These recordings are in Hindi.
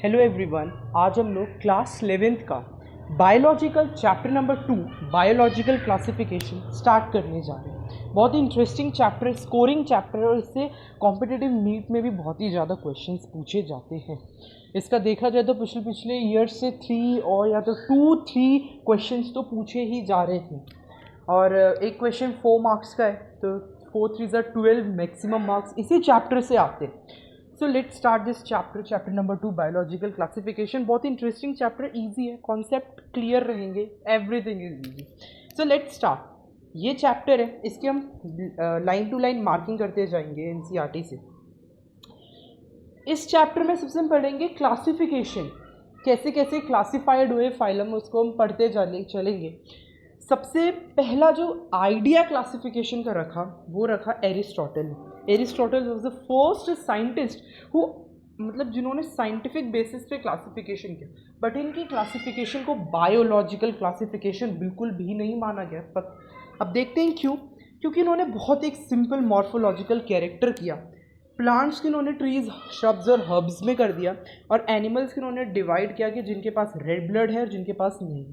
हेलो एवरीवन, आज हम लोग क्लास 11th का biological chapter number 2 biological classification start करने जा रहे हैं। बहुत ही इंटरेस्टिंग चैप्टर, स्कोरिंग चैप्टर है और इससे कॉम्पिटिटिव नीट में भी बहुत ही ज़्यादा क्वेश्चंस पूछे जाते हैं। इसका देखा जाए तो पिछले ईयर से 3 और या तो 2-3 क्वेश्चंस तो पूछे ही जा रहे थे और एक क्वेश्चन 4 मार्क्स का है, तो 4 3 12 मैक्सिमम मार्क्स इसी चैप्टर से आते हैं। So let start this chapter number 2 biological classification. बहुत ही इंटरेस्टिंग चैप्टर, इजी है, कॉन्सेप्ट क्लियर रहेंगे, everything is easy. So let start. ये चैप्टर है, इसके हम लाइन टू लाइन मार्किंग करते जाएंगे एनसीईआरटी से। इस चैप्टर में सबसे हम पढ़ेंगे क्लासिफिकेशन, कैसे कैसे क्लासिफाइड हुए फाइलम, उसको हम पढ़ते चलेंगे। सबसे पहला जो आइडिया क्लासिफिकेशन का रखा वो रखा Aristotle. Aristotle was the first scientist who, मतलब जिन्होंने साइंटिफिक बेसिस पे क्लासिफिकेशन किया, बट इनकी क्लासिफिकेशन को बायोलॉजिकल क्लासिफिकेशन बिल्कुल भी नहीं माना गया। पर अब देखते हैं क्यों। क्योंकि इन्होंने बहुत एक सिंपल मॉर्फोलॉजिकल कैरेक्टर किया। प्लांट्स के इन्होंने ट्रीज, श्रब्स और हर्ब्स में कर दिया, और एनिमल्स के इन्होंने डिवाइड किया कि जिनके पास रेड ब्लड है और जिनके पास नहीं।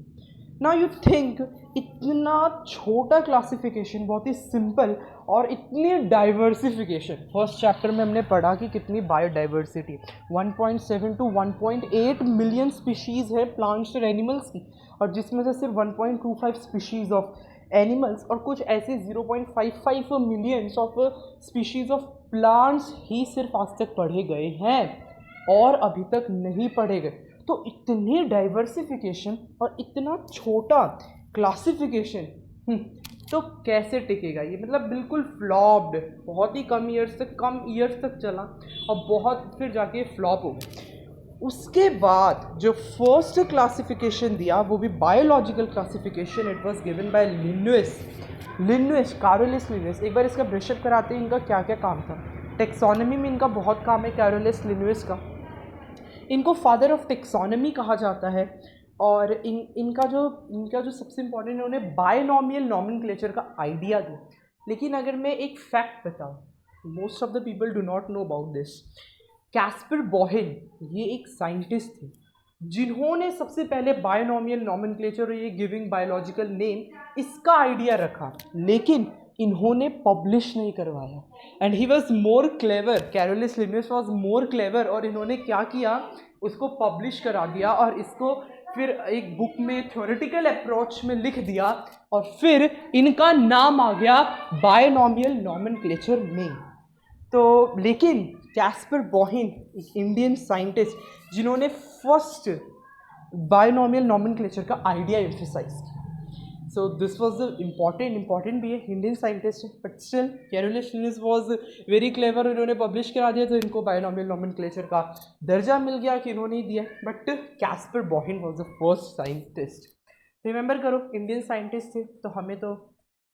नाउ यू थिंक, इतना छोटा क्लासिफिकेशन, बहुत ही सिंपल, और इतनी डाइवर्सिफिकेशन। फर्स्ट चैप्टर में हमने पढ़ा कि कितनी बायोडाइवर्सिटी 1.7 टू 1.8 मिलियन स्पीशीज़ है प्लांट्स और एनिमल्स की, और जिसमें से सिर्फ 1.25 स्पीशीज़ ऑफ एनिमल्स और कुछ ऐसे 0.55 millions of species of plants ही सिर्फ आज तक पढ़े गए हैं और अभी तक नहीं पढ़े गए। तो इतनी डाइवर्सिफिकेशन और इतना छोटा क्लासिफिकेशन, तो कैसे टिकेगा ये? मतलब बिल्कुल फ्लॉप्ड, बहुत ही कम ईयर्स तक चला और बहुत फिर जाके फ्लॉप हो गया। उसके बाद जो फर्स्ट क्लासिफिकेशन दिया वो भी biological classification, it was given by Linnaeus, Carolus Linnaeus. एक बार इसका ब्रशअप कराते हैं, इनका क्या क्या काम था। टेक्सोनॉमी में इनका बहुत काम है कैरोलस लिन्नुइस का। इनको फादर ऑफ टेक्सोनॉमी कहा जाता है। और इनका जो सबसे इम्पोर्टेंट, इन्होंने बायनॉमियल नॉमेनक्लेचर का आइडिया दिया। लेकिन अगर मैं एक फैक्ट बताऊँ, most of the people do not know about this. Caspar Bohain, ये एक साइंटिस्ट थे जिन्होंने सबसे पहले बायनॉमियल नॉमेनक्लेचर और ये गिविंग बायोलॉजिकल नेम, इसका आइडिया रखा, लेकिन इन्होंने पब्लिश नहीं करवाया। And he was more clever, Carolus Linnaeus was more clever, और इन्होंने क्या किया, उसको पब्लिश करा दिया और इसको फिर एक बुक में थ्योरेटिकल अप्रोच में लिख दिया, और फिर इनका नाम आ गया बायनॉमियल नॉमेनक्लेचर में। तो लेकिन कैस्पर बोहेन, एक इंडियन साइंटिस्ट जिन्होंने फर्स्ट बायनॉमियल नॉमेनक्लेचर का आइडिया एम्फेसाइज किया। So this was the important भी है, इंडियन साइंटिस्ट है, but still Carolus Linnaeus was very clever. इन्होंने पब्लिश करा दिया तो इनको बायनॉमियल नॉमेनक्लेचर का दर्जा मिल गया कि इन्होंने ही दिया। But Caspar Bohain was the first scientist. Remember करो, इंडियन साइंटिस्ट थे तो हमें तो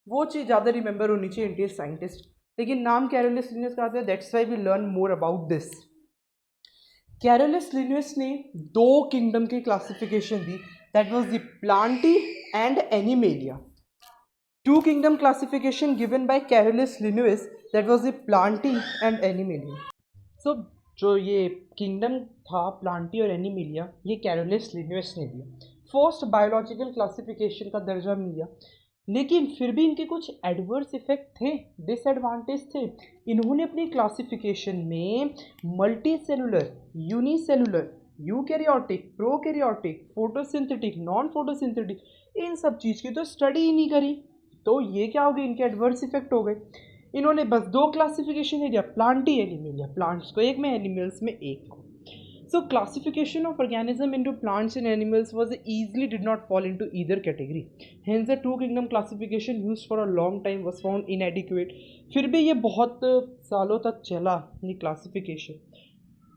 वो चीज़ ज़्यादा रिमेंबर होनी चाहिए, इंडियन साइंटिस्ट। लेकिन नाम कैरोलस लिन्नुइस का आता है, that's why we learn more about this. Carolus Linnaeus ने 2 किंगडम की क्लासिफिकेशन दी, that was the Plantae and Animalia. 2 kingdom classification given by Carolus Linnaeus, that was the Plantae and Animalia. So जो ये किंगडम था प्लांटी और एनिमेलिया, ये कैरोलस लिन्नुइस ने दिया, फर्स्ट बायोलॉजिकल क्लासिफिकेशन का दर्जा मिल गया। लेकिन फिर भी इनके कुछ एडवर्स इफेक्ट थे, डिसएडवांटेज थे। इन्होंने अपनी क्लासिफिकेशन में multicellular, unicellular, eukaryotic, prokaryotic, photosynthetic, non photosynthetic, इन सब चीज़ की तो स्टडी ही नहीं करी। तो ये क्या हो गया, इनके एडवर्स इफेक्ट हो गए। इन्होंने बस 2 क्लासिफिकेशन ही दिया, प्लांटी एनिमेलिया, प्लांट्स को एक में, एनिमल्स में एक को। So classification of organism into plants and animals was easily did not fall into either category. Hence the 2 kingdom classification used for a long time was found inadequate. फिर भी ये बहुत सालों तक चला ये classification.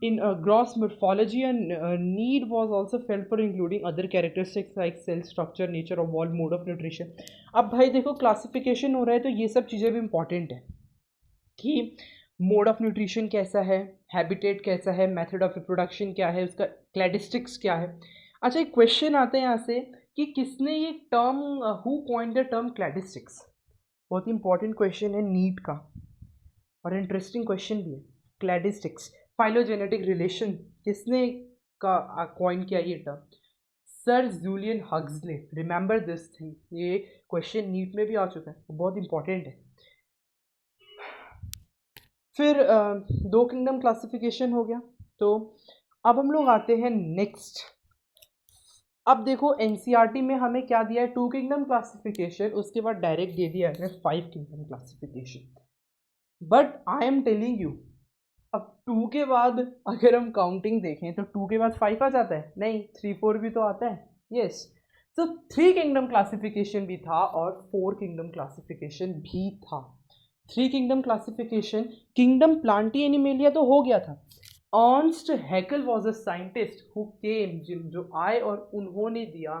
In gross morphology and need was also felt for including other characteristics like cell structure, nature of wall, mode of nutrition. अब भाई देखो classification हो रहा है तो ये सब चीज़ें भी important है कि मोड ऑफ न्यूट्रिशन कैसा है, हैबिटेट कैसा है, मेथड ऑफ रिप्रोडक्शन क्या है, उसका क्लैडिस्टिक्स क्या है। अच्छा, एक क्वेश्चन आता है यहाँ से कि किसने ये term, who coined the term cladistics. बहुत इंपॉर्टेंट क्वेश्चन है नीट का और इंटरेस्टिंग क्वेश्चन भी है। क्लैडिस्टिक्स, फाइलोजेनेटिक रिलेशन, किसने का कॉइन किया ये term, sir Julian Huxley. Remember this thing, ये क्वेश्चन नीट में भी आ चुका है, बहुत इंपॉर्टेंट है। फिर दो किंगडम क्लासिफिकेशन हो गया। तो अब हम लोग आते हैं नेक्स्ट। अब देखो एनसीईआरटी में हमें क्या दिया है, टू किंगडम क्लासिफिकेशन, उसके बाद डायरेक्ट दे दिया है five kingdom classification. But I am telling you, अब टू के बाद अगर हम काउंटिंग देखें तो टू के बाद फाइव आ जाता है, नहीं, थ्री फोर भी तो आता है। यस, तो थ्री किंगडम क्लासिफिकेशन भी था और फोर किंगडम क्लासिफिकेशन भी था। Three kingdom classification, kingdom Plantae animalia तो हो गया था। Ernst Hückel was a scientist who came, जो आए और उन्होंने दिया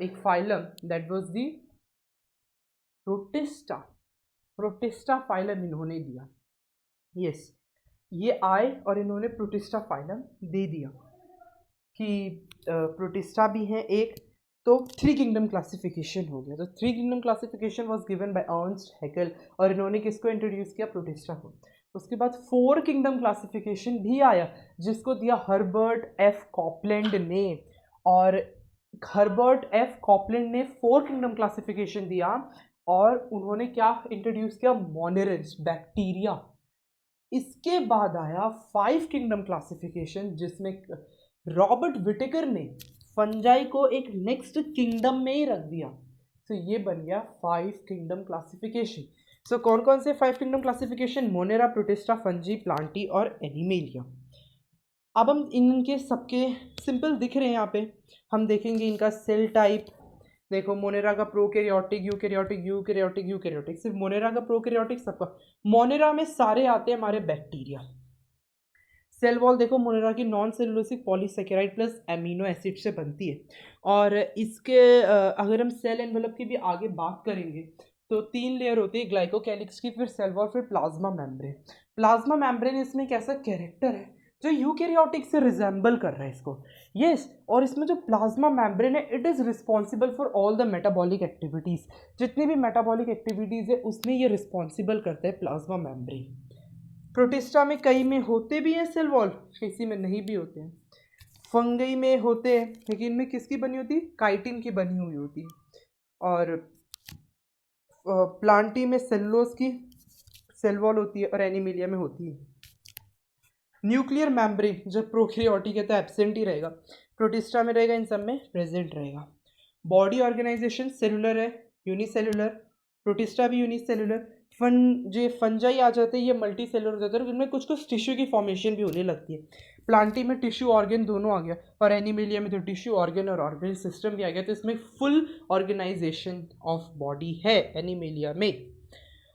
एक phylum, that was the protista. Protista phylum इन्होंने दिया। यस, ये आए और इन्होंने प्रोटिस्टा फाइलम दे दिया कि प्रोटिस्टा भी है एक। तो थ्री किंगडम क्लासिफिकेशन हो गया। तो three kingdom classification was given bye Ernst Hückel, और इन्होंने किसको इंट्रोड्यूस किया, प्रोटिस्टा को। उसके बाद फोर किंगडम क्लासिफिकेशन भी आया, जिसको दिया हर्बर्ट एफ कॉपलैंड ने। और हर्बर्ट एफ कॉपलैंड ने फोर किंगडम क्लासिफिकेशन दिया, और उन्होंने क्या इंट्रोड्यूस किया, मोनेरेंस, बैक्टीरिया। इसके बाद आया फाइव किंगडम क्लासिफिकेशन, जिसमें रॉबर्ट विटेकर ने फंजाई को एक नेक्स्ट किंगडम में ही रख दिया। तो ये बन गया फाइव किंगडम क्लासिफिकेशन। सो कौन कौन से five kingdom classification, Monera, protista, fungi, Plantae और एनिमेलिया। अब हम इनके सबके सिंपल दिख रहे हैं यहाँ पे, हम देखेंगे इनका सेल टाइप। देखो मोनेरा का प्रोकैरियोटिक, यूकैरियोटिक, यूकैरियोटिक, यूकैरियोटिक, सिर्फ मोनेरा का प्रोकैरियोटिक, सबका। मोनेरा में सारे आते हैं हमारे बैक्टीरिया। सेल वॉल देखो, मोनेरा की non cellulosic polysaccharide plus amino acid से बनती है। और इसके अगर हम सेल एनवेलप की भी आगे बात करेंगे तो तीन लेयर होती है, ग्लाइकोकैलिक्स की, फिर सेल वॉल, फिर प्लाज्मा मेम्ब्रेन। प्लाज्मा मेम्ब्रेन इसमें कैसा कैरेक्टर है जो यूकैरियोटिक से रिजेंबल कर रहा है इसको। यस, और इसमें जो प्लाज्मा मेम्ब्रेन है, it is responsible for all the metabolic activities. जितनी भी मेटाबॉलिक एक्टिविटीज़ है उसमें ये रिस्पॉन्सिबल करता है प्लाज्मा मेम्ब्रेन। प्रोटिस्टा में कई में होते भी हैं सेल वॉल, किसी में नहीं भी होते हैं। फंगई में होते हैं, लेकिन इनमें किसकी बनी होती है, काइटिन की बनी हुई होती है। और प्लांटी में सेलुलोज की सेल वॉल होती है, और एनिमेलिया में होती है न्यूक्लियर मेम्ब्रेन। जब प्रोकैरियोटिक है तो एब्सेंट ही रहेगा, प्रोटिस्टा में रहेगा, इन सब में प्रेजेंट रहेगा। बॉडी ऑर्गेनाइजेशन सेलुलर है, यूनिसेलुलर, प्रोटिस्टा भी यूनिसेलुलर। फंजाई आ जाते हैं, ये मल्टी सेलुलर हो जाते हैं, इनमें कुछ कुछ टिश्यू की फॉर्मेशन भी होने लगती है। प्लांटी में टिश्यू ऑर्गन दोनों आ गया, और एनिमेलिया में तो टिश्यू ऑर्गन और ऑर्गन सिस्टम भी आ गया। तो इसमें फुल ऑर्गेनाइजेशन ऑफ बॉडी है एनिमेलिया में।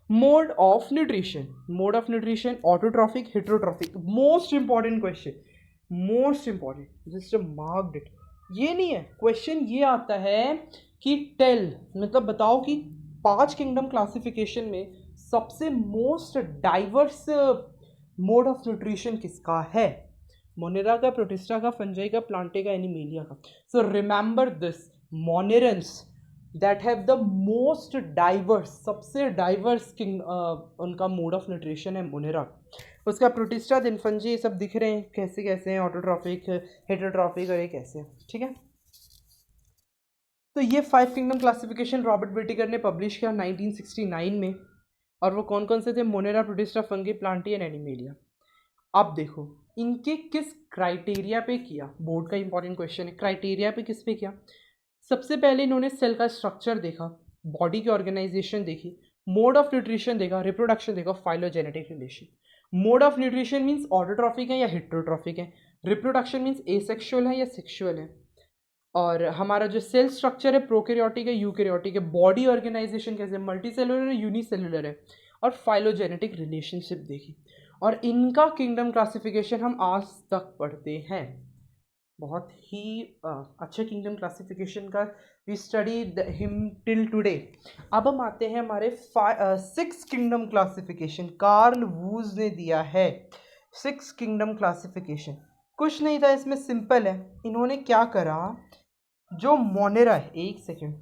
Mode of nutrition, mode of nutrition autotrophic, heterotrophic. Most important question, most important, just marked it. ये नहीं है क्वेश्चन, ये आता है कि टेल, मतलब बताओ कि पांच किंगडम क्लासिफिकेशन में सबसे most diverse mode of nutrition किसका है। मोनेरा का, प्रोटिस्टा का, फंजाई का, प्लांटे का, एनिमेलिया का। So remember this, monerans that have the most diverse, सबसे डाइवर्स उनका मोड ऑफ न्यूट्रिशन है मोनेरा। उसका प्रोटिस्टा, देन फंजी, ये सब दिख रहे हैं कैसे कैसे हैं, ऑटोट्रॉफिक, हेटेरोट्रॉफिक, और ये कैसे, ठीक है। तो ये five kingdom classification Robert Whittaker ने पब्लिश किया 1969 में। और वो कौन कौन से थे, Monera, Protista, Fungi, Plantae and Animalia. अब देखो इनके किस क्राइटेरिया पे किया, बोर्ड का इंपॉर्टेंट क्वेश्चन है, क्राइटेरिया पे किस पे किया। सबसे पहले इन्होंने सेल का स्ट्रक्चर देखा, बॉडी की ऑर्गेनाइजेशन देखी, मोड ऑफ न्यूट्रिशन देखा, रिप्रोडक्शन देखा, phylogenetic relation. Mode of nutrition means autotrophic है या हेटेरोट्रॉफिक है, रिप्रोडक्शन मीन्स एसेक्सुअल है या सेक्सुअल है, और हमारा जो सेल स्ट्रक्चर है प्रोकैरियोटिक है, यूकैरियोटिक है, बॉडी ऑर्गेनाइजेशन कैसे, मल्टी सेलुलर है, यूनिसेलुलर है, और फाइलोजेनेटिक रिलेशनशिप देखी। और इनका किंगडम क्लासिफिकेशन हम आज तक पढ़ते हैं, बहुत ही अच्छे किंगडम क्लासिफिकेशन का we study him till today. अब हम आते हैं हमारे six kingdom classification, Carl Woese ने दिया है सिक्स किंगडम क्लासिफिकेशन। कुछ नहीं था इसमें, सिंपल है। इन्होंने क्या करा, जो मोनेरा है, एक सेकेंड,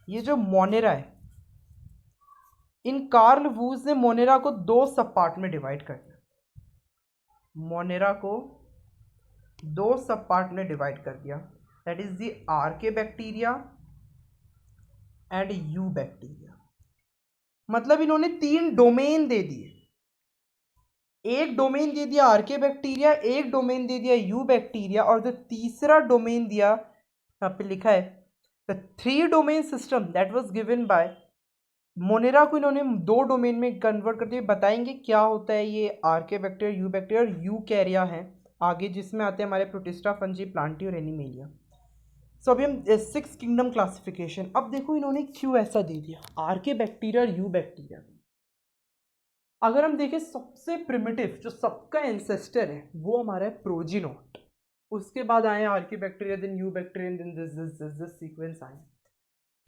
ये जो मोनेरा है, इन कार्ल वूज ने मोनेरा को दो सब पार्ट में डिवाइड कर दिया। मोनेरा को दो सब पार्ट में डिवाइड कर दिया, that is the archaebacteria and eubacteria. मतलब इन्होंने 3 डोमेन दे दिए, एक डोमेन दे दिया आर्के बैक्टीरिया, एक डोमेन दे दिया यू बैक्टीरिया, और जो तीसरा डोमेन दिया यहाँ पे लिखा है the 3 domain system that was given bye Monera को इन्होंने 2 डोमेन में कन्वर्ट कर दिया। बताएंगे क्या होता है ये आर्के बैक्टीरिया, यू बैक्टीरिया और यू कैरिया है आगे, जिसमें आते हैं हमारे प्रोटिस्टा, फंजी, प्लांटी और एनिमेलिया। सो अभी हम 6 किंगडम क्लासिफिकेशन। अब देखो इन्होंने क्यों ऐसा दे दिया आर्के बैक्टीरिया और यू बैक्टीरिया। अगर हम देखें सबसे प्रिमिटिव जो सबका एंसेस्टर है वो हमारा है प्रोजीनोट, उसके बाद आए archaebacteria, then eubacteria, then this sequence आए।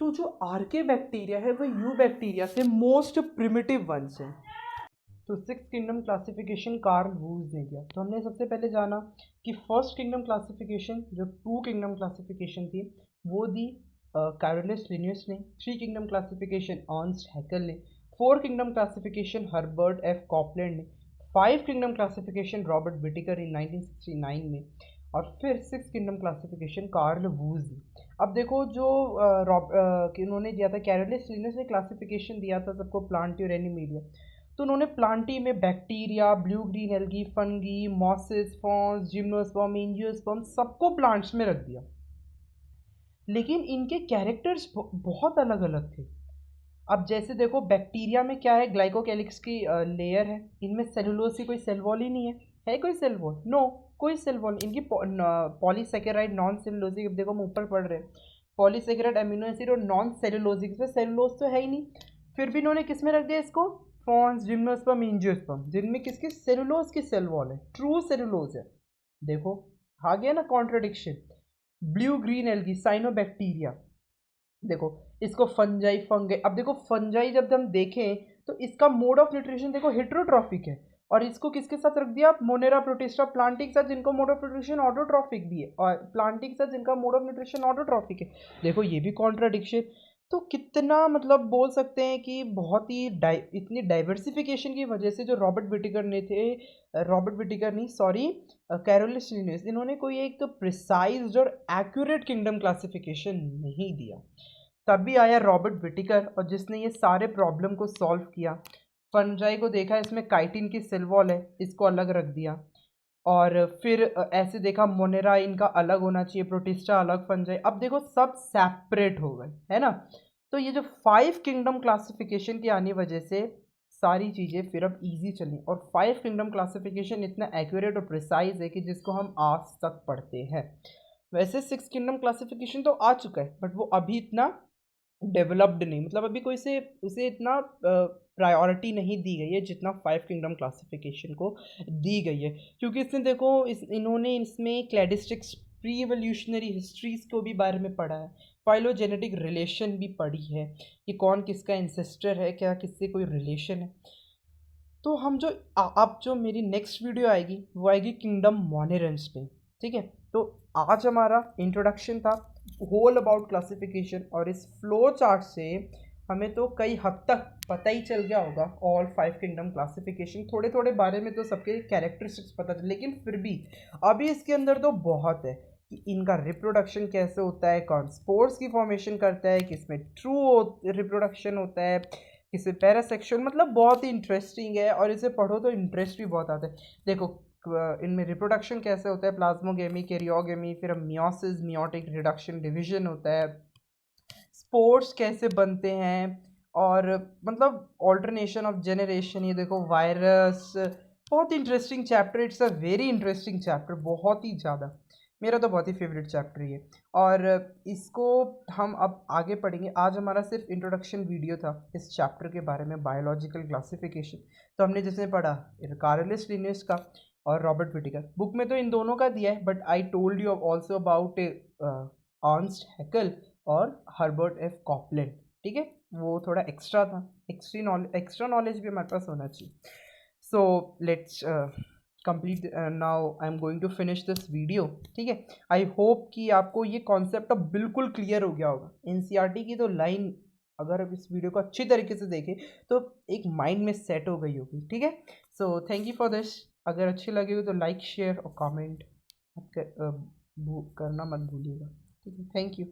तो जो आर्के बैक्टीरिया है वो यू बैक्टीरिया से मोस्ट प्रिमिटिव वंस है। तो 6 किंगडम क्लासिफिकेशन कार्ल वूज ने दिया। तो हमने सबसे पहले जाना कि फर्स्ट किंगडम क्लासिफिकेशन जो 2 किंगडम क्लासिफिकेशन थी वो दी कैरोलस लिनियस ने, 3 किंगडम क्लासिफिकेशन अर्नस्ट हैकेल ने, 4 kingdom classification Herbert F Copeland ने, 5 किंगडम क्लासिफिकेशन रॉबर्ट विटिकर इन 1969 में, और फिर 6 किंगडम क्लासिफिकेशन कार्ल वूज ने। अब देखो जो उन्होंने दिया था कैरोलस लिनियस ने क्लासिफिकेशन दिया था सबको प्लांटी और एनिमेलिया। तो उन्होंने प्लांटी में bacteria, blue green algae, fungi, mosses, fawns, gymnosperm, angiosperm सबको प्लांट्स में रख दिया, लेकिन इनके कैरेक्टर्स बहुत अलग अलग थे। अब जैसे देखो बैक्टीरिया में क्या है, ग्लाइकोकैलिक्स की लेयर है, इनमें सेलुलोज की कोई सेल वॉल ही नहीं है कोई सेल वॉल? नो, कोई सेल वॉल। इनकी पॉलीसेकेराइड नॉन सेलुलोजिक, अब देखो हम ऊपर पढ़ रहे हैं पॉलीसेकेराइड अमीनो एसिड और नॉन सेलुलोजिक, इसमें सेलुलोज तो है ही नहीं, फिर भी इन्होंने किस में रख दिया इसको? फॉन्स, जिम्नोस्पर्म, एंजियोस्पर्म, जिनमें किसकी सेलुलोज की सेल वॉल है, ट्रू सेलुलोज है। देखो आ गया ना contradiction. Blue green algae, cyanobacteria, देखो इसको फंजाई, फंगे। अब देखो फंजाई जब हम देखें तो इसका मोड ऑफ न्यूट्रिशन देखो हेट्रोट्रॉफिक है, और इसको किसके साथ रख दिया? मोनेरा, प्रोटिस्टा, प्लांटी के साथ, जिनको मोड ऑफ न्यूट्रिशन ऑटोट्रॉफिक भी है, और प्लांटी के साथ जिनका मोड ऑफ न्यूट्रिशन ऑटोट्रॉफिक है। देखो ये भी कॉन्ट्राडिक्शन। तो कितना मतलब बोल सकते हैं कि बहुत ही इतनी डाइवर्सिफिकेशन की वजह से जो रॉबर्ट विटिकर ने थे, रॉबर्ट विटिकर नहीं सॉरी, कैरोलस लिनियस, इन्होंने कोई एक प्रिसाइज्ड और एक्यूरेट किंगडम क्लासिफिकेशन नहीं दिया। तभी आया रॉबर्ट विटिकर और जिसने ये सारे प्रॉब्लम को सॉल्व किया। फंजाई को देखा इसमें काइटिन की सेल वॉल है, इसको अलग रख दिया, और फिर ऐसे देखा मोनेरा इनका अलग होना चाहिए, प्रोटिस्टा अलग, फंजाई। अब देखो सब सेपरेट हो गए, है ना। तो ये जो 5 किंगडम क्लासिफिकेशन की आने वजह से सारी चीज़ें फिर अब इजी चली, और 5 किंगडम क्लासिफिकेशन इतना एक्यूरेट और प्रिसाइज है कि जिसको हम आज तक पढ़ते हैं। वैसे 6 किंगडम क्लासिफिकेशन तो आ चुका है, बट वो अभी इतना डेवलप्ड नहीं, मतलब अभी कोई से उसे इतना प्रायोरिटी नहीं दी गई है जितना 5 किंगडम क्लासिफिकेशन को दी गई है, क्योंकि इसने देखो इन्होंने इसमें क्लैडिस्टिक्स, प्री एवोल्यूशनरी हिस्ट्रीज को भी बारे में पढ़ा है, फाइलोजेनेटिक रिलेशन भी पढ़ी है कि कौन किसका इंसेस्टर है, क्या किससे कोई रिलेशन है। तो हम जो अब जो मेरी नेक्स्ट वीडियो आएगी वो आएगी किंगडम मोनेरेंस पे, ठीक है। तो आज हमारा इंट्रोडक्शन था होल अबाउट क्लासिफिकेशन, और इस फ्लो चार्ट से हमें तो कई हद तक पता ही चल गया होगा ऑल 5 किंगडम क्लासिफिकेशन। थोड़े थोड़े बारे में तो सबके कैरेक्टरिस्टिक्स पता चले, लेकिन फिर भी अभी इसके अंदर तो बहुत है कि इनका रिप्रोडक्शन कैसे होता है, कौन स्पोर्स की फॉर्मेशन करता है, किसमें ट्रू रिप्रोडक्शन होता है, किसे पैरासेक्सुअल, मतलब बहुत ही इंटरेस्टिंग है, और इसे पढ़ो तो इंटरेस्ट भी बहुत आता है। देखो इनमें रिप्रोडक्शन कैसे होता है, प्लाज्मोगेमी, कैरियोगेमी, फिर मियोसिस, मियोटिक रिडक्शन, डिवीजन होता है, स्पोर्स कैसे बनते हैं, और मतलब ऑल्टरनेशन ऑफ जेनरेशन, ये देखो वायरस, बहुत interesting chapter, it's a very interesting chapter, बहुत ही ज़्यादा, मेरा तो बहुत ही फेवरेट चैप्टर ये। और इसको हम अब आगे पढ़ेंगे। आज हमारा सिर्फ इंट्रोडक्शन वीडियो था इस चैप्टर के बारे में, बायोलॉजिकल क्लासिफिकेशन। तो हमने जिसमें पढ़ा कार्लिस लिनियस का और रॉबर्ट विटिकर, बुक में तो इन दोनों का दिया है, but I told you also about Ernst Hückel और हर्बर्ट एफ कॉपलैंड, ठीक है। वो थोड़ा एक्स्ट्रा था, एक्स्ट्रा नॉलेज भी हमारे पास होना चाहिए। So let's complete now, I am going to finish this video, ठीक है। आई होप कि आपको ये कॉन्सेप्ट अब बिल्कुल क्लियर हो गया होगा। एनसीईआरटी की तो लाइन अगर अब इस वीडियो को अच्छी तरीके से देखें तो एक माइंड में सेट हो गई होगी, ठीक है। So thank you for this. अगर अच्छी लगी हो तो लाइक, शेयर और कमेंट। आप करना मत भूलिएगा। ठीक है, थैंक यू।